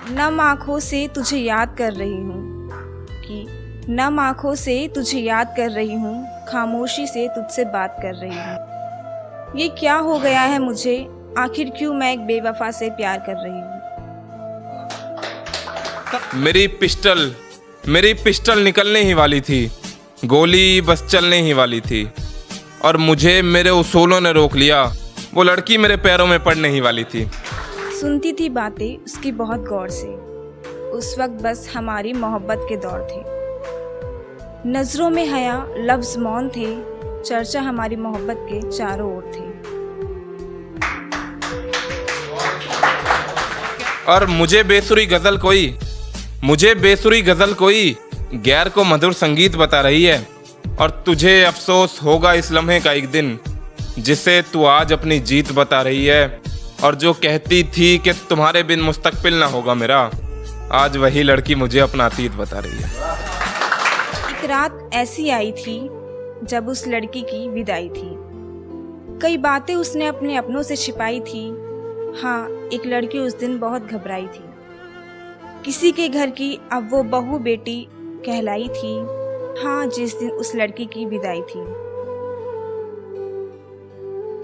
नम आँखों से तुझे याद कर रही हूँ कि नम आँखों से तुझे याद कर रही हूँ, खामोशी से तुझसे बात कर रही हूँ। ये क्या हो गया है मुझे, आखिर क्यों मैं एक बेवफा से प्यार कर रही हूँ। मेरी पिस्टल निकलने ही वाली थी, गोली बस चलने ही वाली थी, और मुझे मेरे उसूलों ने रोक लिया। वो लड़की मेरे पैरों में पड़ने ही वाली थी। सुनती थी बातें उसकी बहुत गौर से, उस वक्त बस हमारी मोहब्बत के दौर थे। नजरों में हया लफ्ज मौन थे, चर्चा हमारी मोहब्बत के चारों ओर थे। और मुझे बेसुरी गजल कोई गैर को मधुर संगीत बता रही है। और तुझे अफसोस होगा इस लम्हे का एक दिन, जिसे तू आज अपनी जीत बता रही है। और जो कहती थी कि तुम्हारे बिन मुस्तकबिल ना होगा मेरा, आज वही लड़की मुझे अपना अतीत बता रही है। एक रात ऐसी आई थी जब उस लड़की की विदाई थी। कई बातें उसने अपने अपनों से छिपाई थी। हाँ, एक लड़की उस दिन बहुत घबराई थी। किसी के घर की अब वो बहू बेटी कहलाई थी। हाँ, जिस दिन उस लड़की की विदाई थी,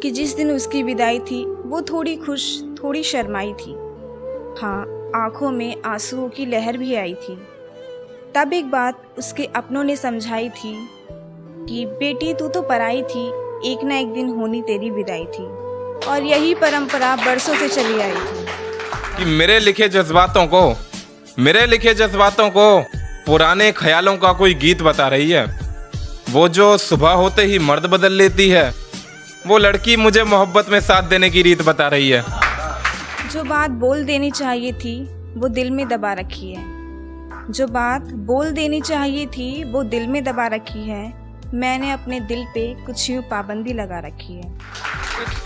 कि जिस दिन उसकी विदाई थी, वो थोड़ी खुश थोड़ी शर्माई थी। हाँ, आंखों में आंसुओं की लहर भी आई थी। तब एक बात उसके अपनों ने समझाई थी कि बेटी तू तो पराई थी, एक ना एक दिन होनी तेरी विदाई थी। और यही परंपरा बरसों से चली आई थी कि मेरे लिखे जज्बातों को पुराने ख्यालों का कोई गीत बता रही है। वो जो सुबह होते ही मर्द बदल लेती है, वो लड़की मुझे मोहब्बत में साथ देने की रीत बता रही है। जो बात बोल देनी चाहिए थी वो दिल में दबा रखी है। जो बात बोल देनी चाहिए थी वो दिल में दबा रखी है। मैंने अपने दिल पे कुछ यूँ पाबंदी लगा रखी है।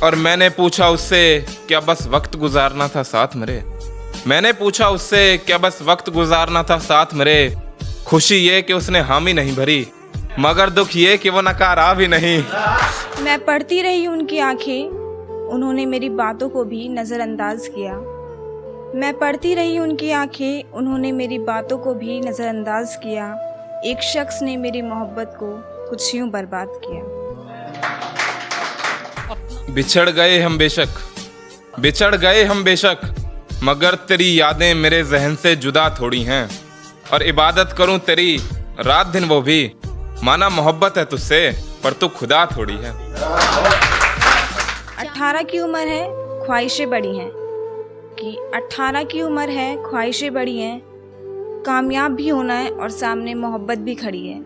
और मैंने पूछा उससे क्या बस वक्त गुजारना था साथ मेरे। खुशी ये कि उसने हामी नहीं भरी, मगर दुख ये कि वो नकारा भी नहीं। मैं पढ़ती रही उनकी आंखें, उन्होंने मेरी बातों को भी नज़रअंदाज किया। मैं पढ़ती रही उनकी आंखें, उन्होंने मेरी बातों को भी नज़रअंदाज किया। एक शख्स ने मेरी मोहब्बत को कुछ यूं बर्बाद किया। बिछड़ गए हम बेशक, मगर तेरी यादें मेरे जहन से जुदा थोड़ी हैं। और इबादत करूं तेरी रात दिन वो भी, माना मोहब्बत है तुझसे पर तू खुदा थोड़ी है। 18 की उम्र है, ख्वाहिशें बड़ी हैं, कि 18 की उम्र है, ख्वाहिशें बड़ी हैं। कामयाब भी होना है और सामने मोहब्बत भी खड़ी है।